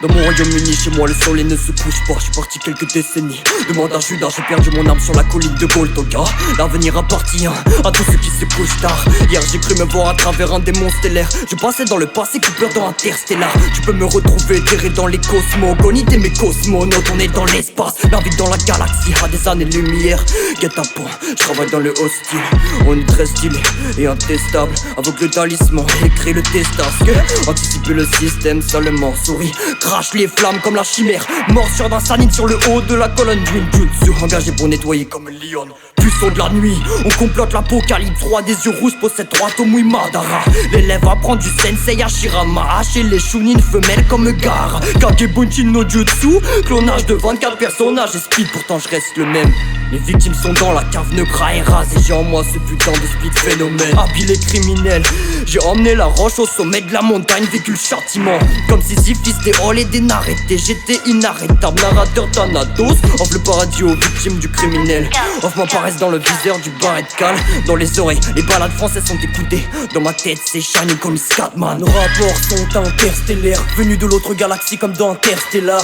Dans mon Royaume-Uni, chez moi le soleil ne se couche pas. J'suis parti quelques décennies. Demande à Judas, j'ai perdu mon âme sur la colline de Golgotha. L'avenir appartient à tous ceux qui se couchent tard. Hier j'ai cru me voir à travers un démon stellaire. Je passais dans le passé, Cooper dans Interstellar. Tu peux me retrouver terré dans les cosmogones. Mes cosmonautes, on est dans l'espace. Navigue dans la galaxie à des années-lumière. Guet-apens, j'travaille dans le hostile. On est très stylé et intestable. Avec le talisman, écrit le testasque. Anticiper le système, seulement souris. Crache les flammes comme la chimère. Morsure d'un sanine sur le haut de la colonne. Ninjutsu engagé pour nettoyer comme Lyon. Puceau de la nuit, on complote l'apocalypse. Roi des yeux rouges possède 3 Tomui Madara. L'élève apprend du sensei Hashirama. Hacher les shunin femelles comme Gaara. Kagebunshin no Jutsu, clonage de 24 personnages. Et speed pourtant je reste le même. Les victimes sont dans la cave, Negra et rase. Et j'ai en moi ce putain de speed phénomène. Habile et criminel, j'ai emmené la roche au sommet de la montagne. Vécu le châtiment, comme Sisyphus, des halls et des narretés. J'étais inarrêtable, narrateur Thanatos. Offre le paradis aux victimes du criminel. Offre m'apparaissent dans le viseur du bar et de cale. Dans les oreilles, les balades françaises sont écoutées. Dans ma tête c'est shiny comme Scatman. Nos rapports sont interstellaires, venus de l'autre galaxie comme dans Interstellar.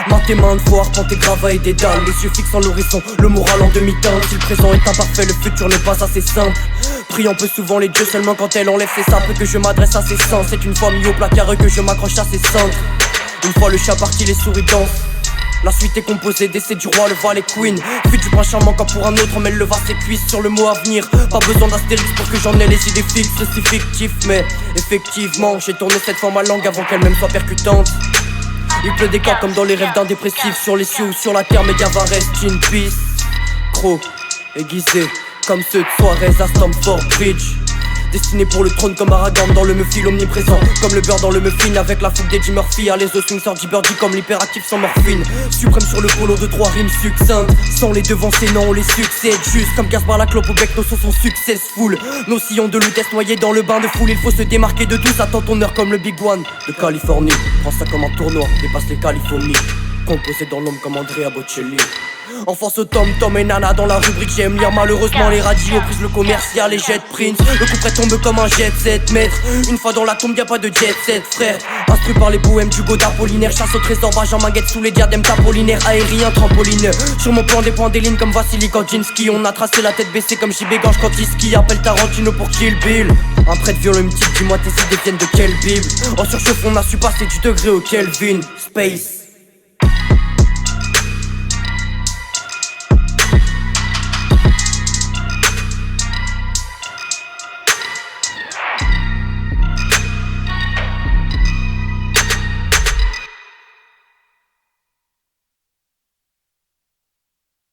Maté main de foire, panté grava et des dalles. Les yeux fixent en l'horizon, le moral en demi-teinte. Si le présent est imparfait, le futur n'est pas assez simple. Priant peu souvent les dieux seulement quand elle enlève ses sapes. Que je m'adresse à ses sens, c'est une fois mis au placard que je m'accroche à ses cendres. Une fois le chat parti, les souris dansent. La suite est composée d'essais du roi, le val et queen. Fuite du prince charmant quand pour un autre, mais le va ses cuisses sur le mot à venir. Pas besoin d'astérix pour que j'en ai les idées fixes. C'est fictif mais effectivement j'ai tourné cette fois ma langue avant qu'elle-même soit percutante. Il pleut des cas comme dans les rêves d'un dépressif. Sur les cieux ou sur la terre, Megava reste in peace. Gros, aiguisé comme ceux de soirées à Stamford Bridge. Destiné pour le trône comme Aragorn dans le muffin omniprésent. Comme le beurre dans le muffin avec la fougue d'Eddie Murphy. À les os swing sorti birdie comme l'hyperactif sans morphine. Suprême sur le polo de 3 rimes succinctes. Sans les devancer, non on les succède. Juste comme Gaspard la clope au bec, nos sons sont successful. Nos sillons de lutesse noyés dans le bain de foule. Il faut se démarquer de tous, attends ton heure comme le Big One de Californie. Prends ça comme un tournoi, dépasse les Californies. Composé dans l'homme comme Andrea Bocelli. Enfance au tom-tom et nana dans la rubrique j'aime lire. Malheureusement les radios prise le commercial et jet prince. Le coup près tombe comme un jet set mètres. Une fois dans la tombe y'a pas de jet set frère. Instru par les poèmes du God Apollinaire. Chasse au trésor, Benjamin Guette sous les diadèmes tapolinaires. Aérien, trampoline. Sur mon plan des points des lignes comme Vassili Kandinsky. On a tracé la tête baissée comme JB Gange quand il skie. Appelle Tarantino pour Kill Bill. Un prêtre violent type, dis-moi tes idées viennent de quelle bible. En surchauffe on a su passer du degré au Kelvin. Space.